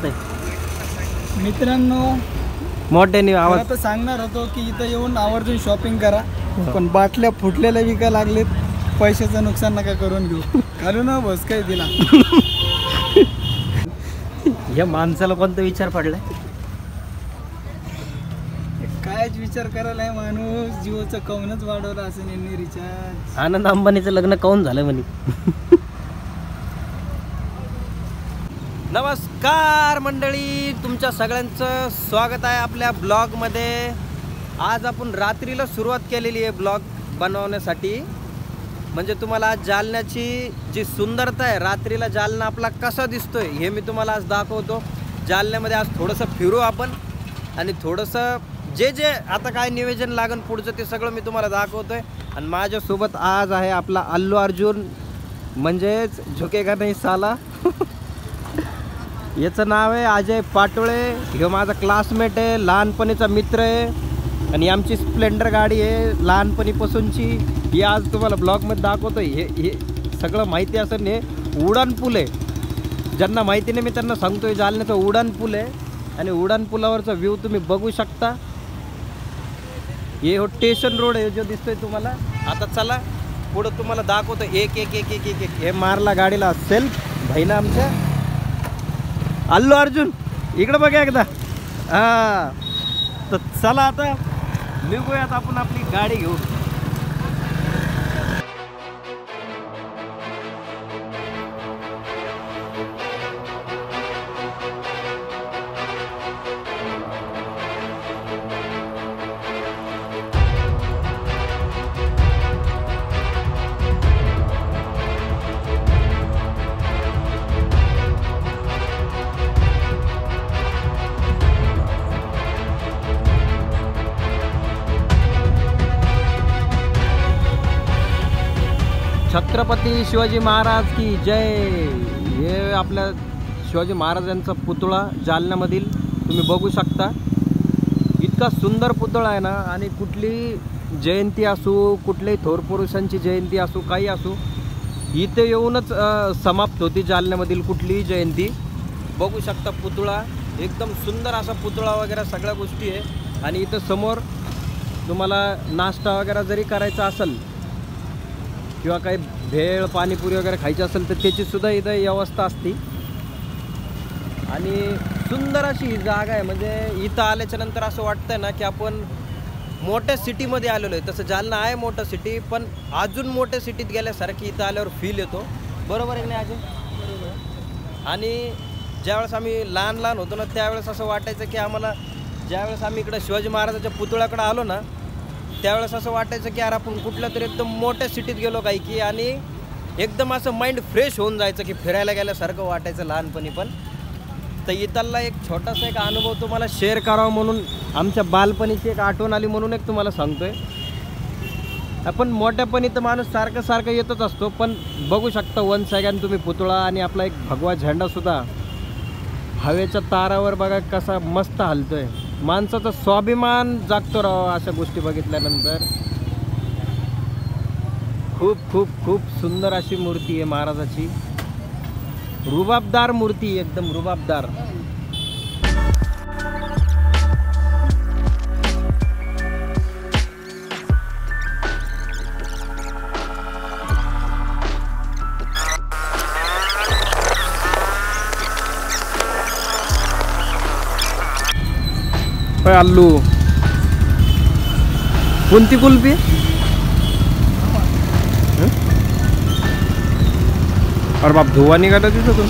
वाटतंय मित्रांनो? मोठ्याने आवाज. आता सांगणार होतो की इथं येऊन आवर्जून शॉपिंग करा, पण बाटल्या फुटलेल्या विका लागलेत. पैशाचं नुकसान नका करून घेऊ. घालू ना बस काय दिला. या माणसाला कोणता विचार पडलाय? कायच विचार करायला आहे माणूस. जिओचं कौनच वाढवलं असं यांनी रिचार्ज. आनंद अंबानीचं लग्न काऊन झालं म्हणे. नमस्कार मंडळी, तुमच्या सगळ्यांचं स्वागत आहे आपल्या ब्लॉगमध्ये. आज आपण रात्रीला सुरुवात केलेली आहे ब्लॉग बनवण्यासाठी. म्हणजे तुम्हाला आज जालन्याची जी सुंदरता आहे, रात्रीला जालना आपला कसा दिसतोय हे मी तुम्हाला आज दाखवतो. जालन्यामध्ये आज थोडंसं फिरू आपण आणि थोडंसं जे जे आता काय नियोजन लागन पुढचं ते सगळं मी तुम्हाला दाखवतोय. आणि माझ्यासोबत आज आहे आपला अल्लू अर्जुन, म्हणजेच झुकेगा नाही साला. याचं नाव आहे अजय पाटोळे. हे माझा क्लासमेट आहे, लहानपणीचा मित्र आहे. आणि आमची स्प्लेंडर गाडी आहे लहानपणीपासूनची. ही आज तुम्हाला ब्लॉगमध्ये दाखवतो. हे सगळं माहिती असेल. हे उडान पूल आहे. ज्यांना माहिती नाही मी त्यांना सांगतोय, जालन्याचा उडान पूल आहे. आणि उडान पुलावरचा व्ह्यू तुम्ही बघू शकता. हे हो स्टेशन रोड आहे जो दिसतोय तुम्हाला. आता चला पुढं तुम्हाला दाखवतो एक एक एक एक एक एक. हे मारला गाडीला सेल्फ भाईला आमच्या. अल्लू अर्जुन इकडं बघा एकदा. हां, तर चला आता निघूयात आपण आपली गाडी घेऊ. छत्रपती शिवाजी महाराज की जय. हे आपल्या शिवाजी महाराजांचा पुतळा जालन्यामधील तुम्ही बघू शकता. इतका सुंदर पुतळा आहे ना. आणि कुठली जयंती असू, कुठल्याही थोर पुरुषांची जयंती असू, काही असू, इथे येऊनच समाप्त होती जालन्यामधील कुठलीही जयंती. बघू शकता पुतळा एकदम सुंदर असा पुतळा वगैरे सगळ्या गोष्टी आहे. आणि इथं समोर तुम्हाला नाश्ता वगैरे जरी करायचा असेल किंवा काही भेळ पाणीपुरी वगैरे खायची असेल तर त्याचीसुद्धा इथं व्यवस्था असते. आणि सुंदर अशी ही जागा आहे. म्हणजे इथं आल्याच्या नंतर असं वाटतंय ना की आपण मोठ्या सिटीमध्ये आलेलो आहे. तसं जालना आहे मोठं सिटी, पण अजून मोठ्या सिटीत गेल्यासारखी इथं आल्यावर फील येतो. बरोबर आहे ना अजून? आणि ज्यावेळेस आम्ही लहान लहान होतो ना त्यावेळेस असं वाटायचं की आम्हाला, ज्यावेळेस आम्ही इकडं शिवाजी महाराजाच्या पुतळ्याकडे आलो ना त्यावेळेस असं वाटायचं की यार आपण कुठल्या तरी एकदम मोठ्या सिटीत गेलो काही की. आणि एकदम असं माइंड फ्रेश होऊन जायचं की फिरायला गेल्यासारखं वाटायचं लहानपणी. पण तर इथला एक छोटासा एक अनुभव तुम्हाला शेअर करावा म्हणून, आमच्या बालपणीची एक आठवण आली म्हणून एक तुम्हाला सांगतोय. आपण मोठ्यापणी तर माणूस सारखं सारखं येतच असतो, पण बघू शकता वन सेकंड तुम्ही पुतळा आणि आपला एक भगवा झेंडासुद्धा हवेच्या तारावर बघा कसा मस्त हलतोय. माणसाचा स्वाभिमान जागतो राव अशा गोष्टी बघितल्यानंतर. खूप खूप खूप सुंदर अशी मूर्ती आहे महाराजाची. रुबाबदार मूर्ती, एकदम रुबाबदार. अल्लू कोणती कुल्फी? अरे बाप, धुवा निघाला तिथं.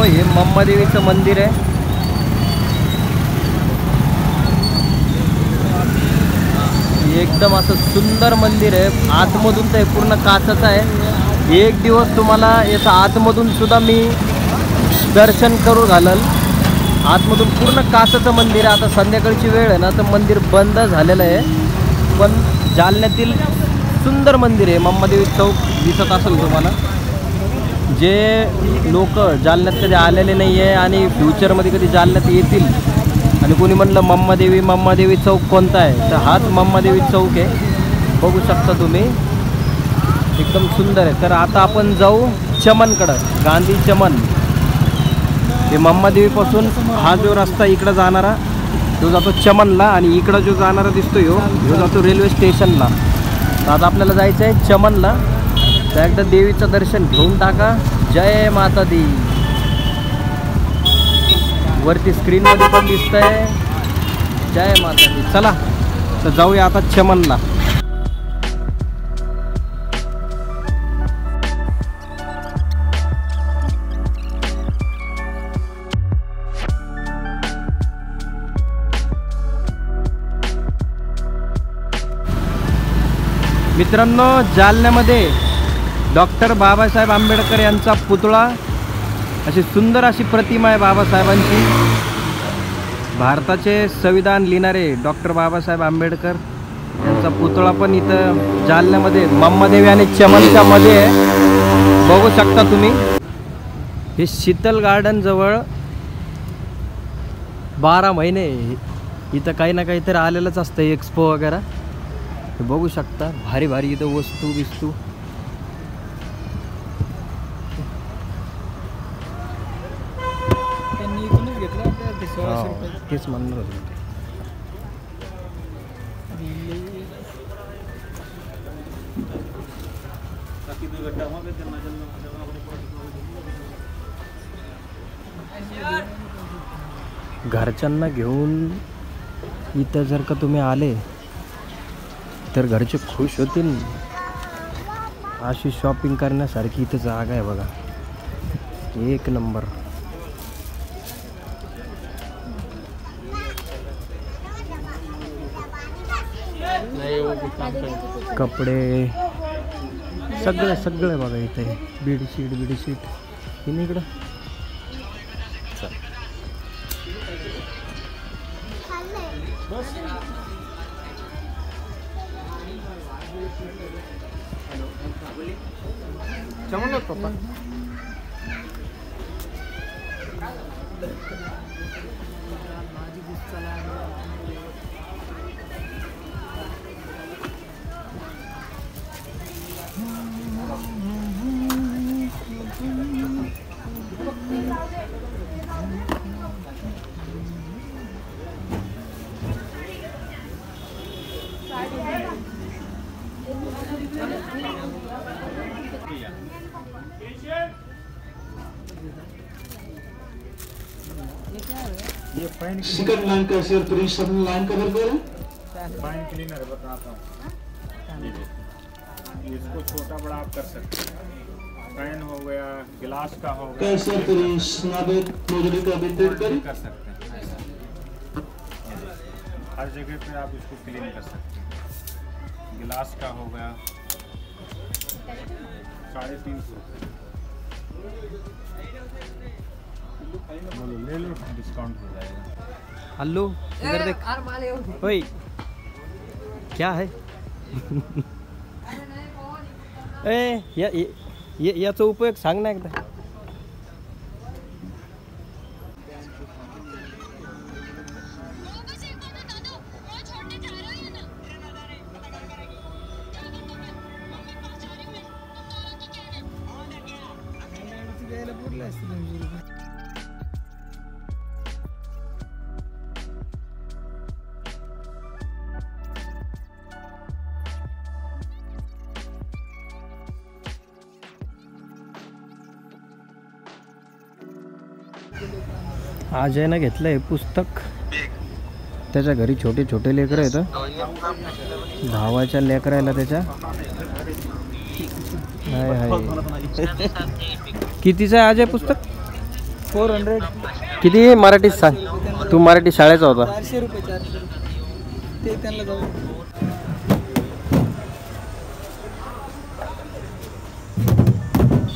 हे मम्मादेवीचं मंदिर आहे. एकदम असं सुंदर मंदिर आहे. आतमधून तर हे पूर्ण काचचं आहे. एक दिवस तुम्हाला याचं आतमधून सुद्धा मी दर्शन करू घालल. आतमधून पूर्ण काचचं मंदिर आहे. आता संध्याकाळची वेळ आहे ना, तर मंदिर बंद झालेलं आहे. पण जालन्यातील सुंदर मंदिर आहे. मम्मादेवी चौक दिसत असेल तुम्हाला. जे लोक जालन्यात कधी आलेले नाही आहे आणि फ्युचरमध्ये कधी जालन्यात येतील आणि कोणी म्हणलं मम्मादेवी चौक कोणता आहे, तर हाच मम्मादेवी चौक आहे. बघू शकता तुम्ही, एकदम सुंदर आहे. तर आता आपण जाऊ चमनकडं, गांधी चमन. हे मम्मादेवीपासून हा जो रस्ता इकडं जाणारा तो जातो चमनला आणि इकडं जो जाणारा दिसतो ह्यो जातो रेल्वे स्टेशनला. तर आता आपल्याला जायचं आहे चमनला. तर एकदा देवीचं दर्शन घेऊन टाका. जय माता दी. वरती स्क्रीनमध्ये पण दिसतंय जय माता दी. चला तर जाऊया आता चमनला. मित्रांनो, जालन्यामध्ये डॉक्टर बाबासाहेब आंबेडकर यांचा पुतळा, अशी सुंदर अशी प्रतिमा आहे बाबासाहेबांची. भारताचे संविधान लिहिणारे डॉक्टर बाबासाहेब आंबेडकर यांचा पुतळा पण इथं जालन्यामध्ये मम्मादेवी आणि चमनच्या मध्ये आहे. बघू शकता तुम्ही. हे शीतल गार्डन जवळ 12 महिने इथं काही ना काहीतरी आलेलंच असतं, एक्सपो वगैरे. हे बघू शकता, भारी भारी इथं वस्तू बिस्तू. त्यांनी इथूनच घेतलं ते 1600 रुपये. तेच म्हणणार होतं. घरच्यांना घेऊन इथं जर का तुम्ही आले तर घरचे खुश होतील. अशी शॉपिंग करण्यासारखी इथं जागा आहे बघा, एक नंबर. कपडे सगळे बघा इथे. बेडशीट हे इकडं. चमन पप्पा सेकंड लाइन का शेयर प्रिंट सब लाइन कवर करें. फाइन क्लीनर बताता हूँ. इसको छोटा बड़ा आप कर सकते हैं. पेन हो गया, गिलास का हो गया, कैसे प्रिंट नाबे मोजड़ी का वितरण करें. कर सकते हैं. हर जगह पे आप इसको क्लीन कर सकते हैं. गिलास का हो गया 350 रुपये. बोलो ले लो, डिस्काउंट हो जाएगा. हल्लू इधर देख. ओए क्या है? याचा उपयोग सांग ना एकदा. घ्यायला पुरलं असतं 200 रुपये. अजयनं घेतलं हे पुस्तक. त्याच्या घरी छोटे छोटे लेकरं येतं. धावाच्या लेकरायला त्याच्या. हाय हाय. कितीचं आहे अजय पुस्तक? 400. किती मराठीत सांग. तू मराठी शाळेचा होता. 400 रुपये. 400 ते त्यांना जाऊ.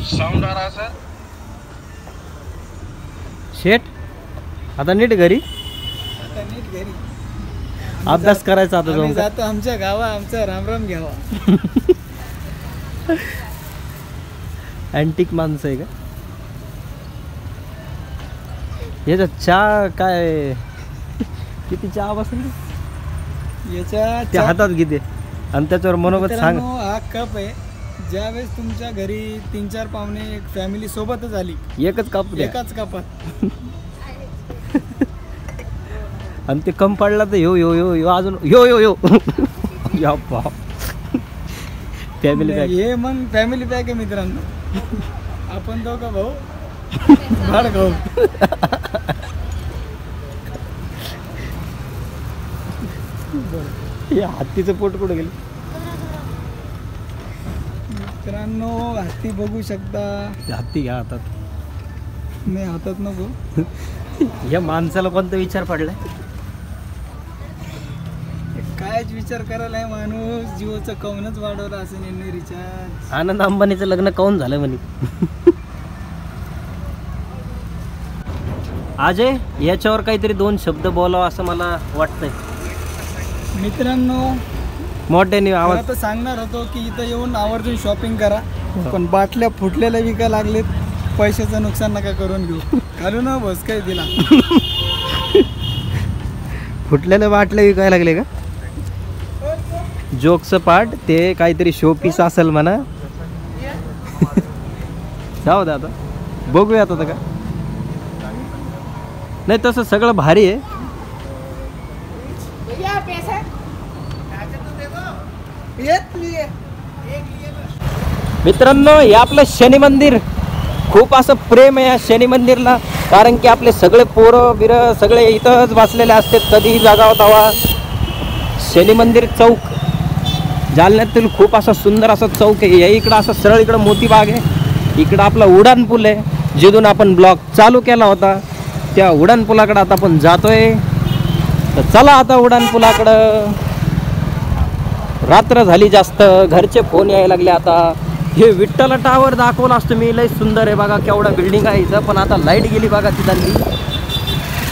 साउंड आ रहा सर? शेट आता नीट घरी आता नीट घरी अभ्यास करायचा आता आम्ही जाऊन का? जातो आमच्या गावा, आमचा रामराम घ्यावा. अँटिक माणसं आहे का? याच्यात चहा काय किती चहा बसेल याच्या त्या हातात किती आणि त्याच्यावर मनोगत सांग. मित्रांनो, हा कप आहे. ज्यावेळेस तुमच्या घरी 3-4 पाहुणे एक फॅमिली सोबतच आली, एकच काप द्या एकाच कपात आणि ते कम पडला तर यो यो यो यो अजून यो यो यो या बाप. फॅमिली पॅक हे मग फॅमिली पॅक आहे मित्रांनो. आपण दोघं भाऊ भाड खाऊ. हे हत्तीचं पोट कुठं गेलं? मित्रांनो, हत्ती बघू शकता. ते हत्ती घ्या हातात. नाही, हातात नको. या माणसाला कोणता विचार पडलाय? कायच विचार करायला आहे माणूस. जिओचं कौनच वाढवलं असं यांनी रिचार्ज. आनंद अंबानीचं लग्न काऊन झालं म्हणे? अजय, याच्यावर काहीतरी 2 शब्द बोलावं असं मला वाटतंय. मित्रांनो, मोठ्याने मला आवाज. तर सांगणार होतो की इथं येऊन आवर्जून शॉपिंग करा, पण बाटल्या फुटलेल्या विकायला लागलेत. पैशाचं नुकसान नका करून घेऊ. घालू ना बस काय दिला. फुटलेले बाटले विकायला लागले का? जोकचं पार्ट ते काहीतरी शो पीस असेल म्हणा. जाऊ दे आता, बघूयात आता का. नाही तसं सगळं भारी आहे. मित्रांनो, हे आपलं शनी मंदिर, खूप असं प्रेम आहे या शनी मंदिरला. कारण की आपले सगळे पोरं बिरं सगळे इथंच बसलेले असतात, कधीही जागा होता. शनी मंदिर चौक जालन्यातील खूप असा सुंदर असा चौक आहे. या इकडं असं सरळ इकडं मोती बाग आहे, इकडं आपला उडान पूल आहे, जिथून आपण ब्लॉग चालू केला होता. त्या उडान पुलाकडं आता आपण जातोय. तर चला आता उडान पुलाकडं. रात्र झाली जास्त, घरचे फोन यायला लागले आता. हे विठ्ठल टावर दाखवलं असतं मी, लय सुंदर आहे बघा, केवढा बिल्डिंग आहे इथं. पण आता लाईट गेली बघा तिथली.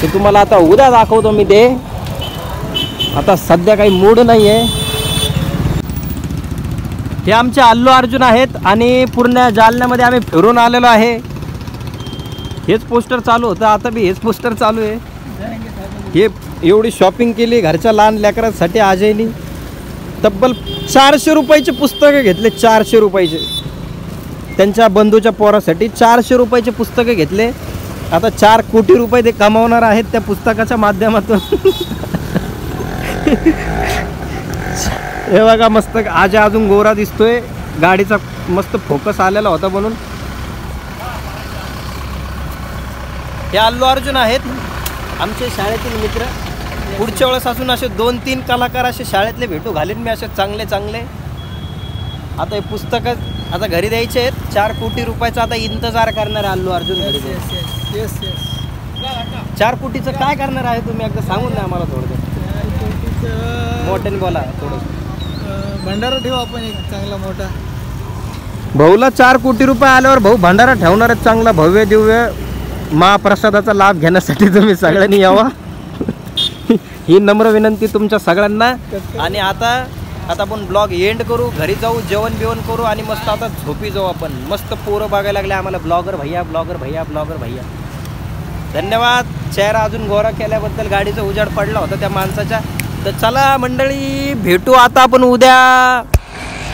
ते तुम्हाला आता उद्या दाखवतो मी ते. आता सध्या काही मूड नाही आहे. हे आमचे अल्लू अर्जुन आहेत आणि पूर्ण जालन्यामध्ये आम्ही फिरून आलेलो आहे. हेच पोस्टर चालू होतं, आता बी हेच पोस्टर चालू आहे. हे एवढी शॉपिंग केली घरच्या लहान लेकरांसाठी. अजयनी तब्बल 400 रुपयाचे पुस्तकं घेतले. 400 रुपयाचे त्यांच्या बंधूच्या पोरासाठी 400 रुपयाचे पुस्तकं घेतले. आता 4 कोटी रुपये ते कमावणार आहेत त्या पुस्तकाच्या माध्यमातून. हे बघा मस्त. आज अजून गोरा दिसतोय, गाडीचा मस्त फोकस आलेला होता म्हणून. हे अल्लू अर्जुन आहेत आमचे शाळेतील मित्र. पुढच्या वेळेस असून असे 2-3 कलाकार असे शाळेतले भेटू घालीन मी, असे चांगले चांगले. आता हे पुस्तकं आता घरी द्यायचे आहेत. 4 कोटी रुपयाचा आता इंतजार करणार आहे अल्लू अर्जुन घरी. येस. 4 कोटीचं काय करणार आहे तुम्ही एकदा सांगून द्या आम्हाला थोडं. मोठ्याने बोला थोडं. भंडारा ठेवू आपण एक चांगला मोठा. भाऊला 4 कोटी रुपये आल्यावर भाऊ भंडारा ठेवणार आहे चांगला भव्य दिव्य. महाप्रसादाचा लाभ घेण्यासाठी तुम्ही सगळ्यांनी यावा, ही नम्र विनंती तुमच्या सगळ्यांना. आणि आता आपण ब्लॉग एंड करू, घरी जाऊ, जेवण बिवण करू आणि मस्त आता झोपी जाऊ आपण. मस्त पोरं बघायला लागले आम्हाला, ब्लॉगर भैया ब्लॉगर भैया ब्लॉगर भैया. धन्यवाद. चेहरा अजून गोरा केल्याबद्दल. गाडीचा उजाड पडला होता त्या माणसाच्या. तर चला मंडळी, भेटू आता आपण उद्या.